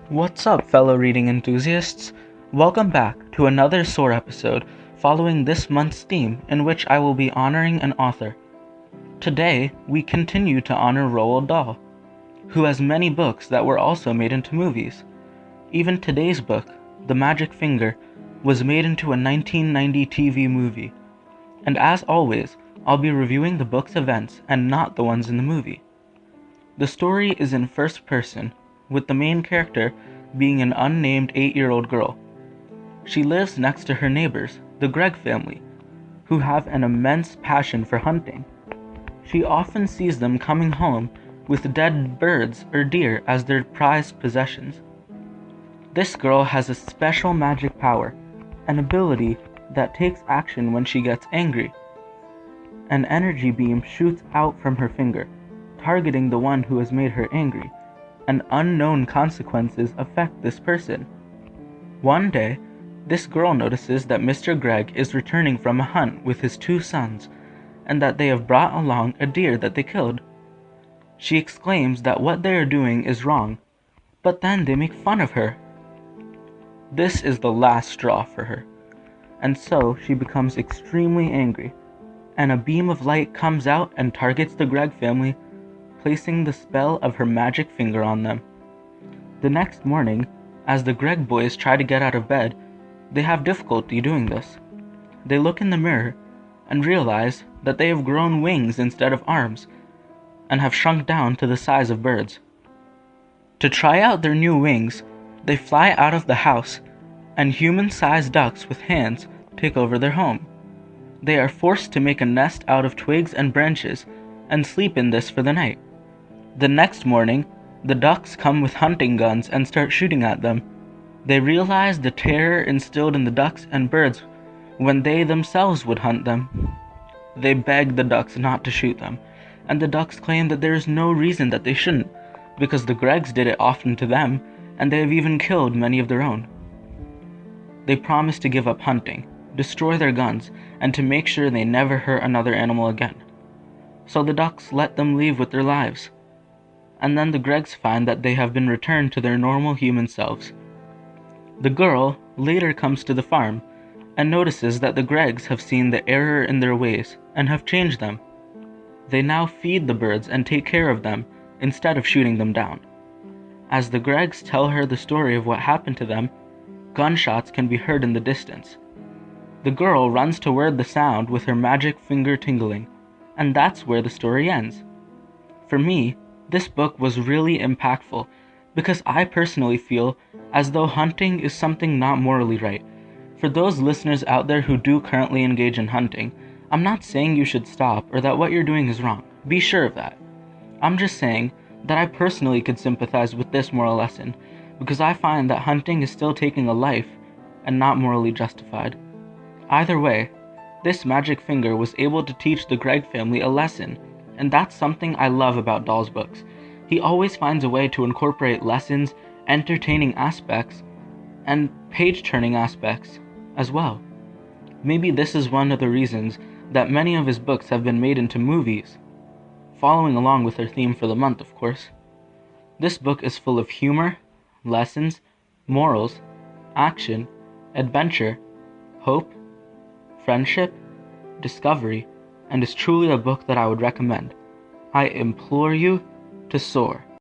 What's up, fellow reading enthusiasts? Welcome back to another SOAR episode following this month's theme in which I will be honoring an author. Today, we continue to honor Roald Dahl, who has many books that were also made into movies. Even today's book, The Magic Finger, was made into a 1990 TV movie. And as always, I'll be reviewing the book's events and not the ones in the movie. The story is in first person, with the main character being an unnamed 8-year-old girl. She lives next to her neighbors, the Gregg family, who have an immense passion for hunting. She often sees them coming home with dead birds or deer as their prized possessions. This girl has a special magic power, an ability that takes action when she gets angry. An energy beam shoots out from her finger, targeting the one who has made her angry, and unknown consequences affect this person. One day, this girl notices that Mr. Gregg is returning from a hunt with his 2 sons, and that they have brought along a deer that they killed. She exclaims that what they are doing is wrong, but then they make fun of her. This is the last straw for her, and so she becomes extremely angry, and a beam of light comes out and targets the Gregg family, placing the spell of her magic finger on them. The next morning, as the Gregg boys try to get out of bed, they have difficulty doing this. They look in the mirror and realize that they have grown wings instead of arms, and have shrunk down to the size of birds. To try out their new wings, they fly out of the house, and human-sized ducks with hands take over their home. They are forced to make a nest out of twigs and branches, and sleep in this for the night. The next morning, the ducks come with hunting guns and start shooting at them. They realize the terror instilled in the ducks and birds when they themselves would hunt them. They beg the ducks not to shoot them, and the ducks claim that there is no reason that they shouldn't, because the Greggs did it often to them, and they have even killed many of their own. They promise to give up hunting, destroy their guns, and to make sure they never hurt another animal again. So the ducks let them leave with their lives, and then the Greggs find that they have been returned to their normal human selves. The girl later comes to the farm and notices that the Greggs have seen the error in their ways and have changed them. They now feed the birds and take care of them instead of shooting them down. As the Greggs tell her the story of what happened to them, gunshots can be heard in the distance. The girl runs toward the sound with her magic finger tingling, and that's where the story ends. For me, this book was really impactful because I personally feel as though hunting is something not morally right. For those listeners out there who do currently engage in hunting, I'm not saying you should stop or that what you're doing is wrong. Be sure of that. I'm just saying that I personally could sympathize with this moral lesson because I find that hunting is still taking a life and not morally justified. Either way, this magic finger was able to teach the Gregg family a lesson, and that's something I love about Dahl's books. He always finds a way to incorporate lessons, entertaining aspects, and page-turning aspects as well. Maybe this is one of the reasons that many of his books have been made into movies, following along with their theme for the month, of course. This book is full of humor, lessons, morals, action, adventure, hope, friendship, discovery, and is truly a book that I would recommend. I implore you to soar.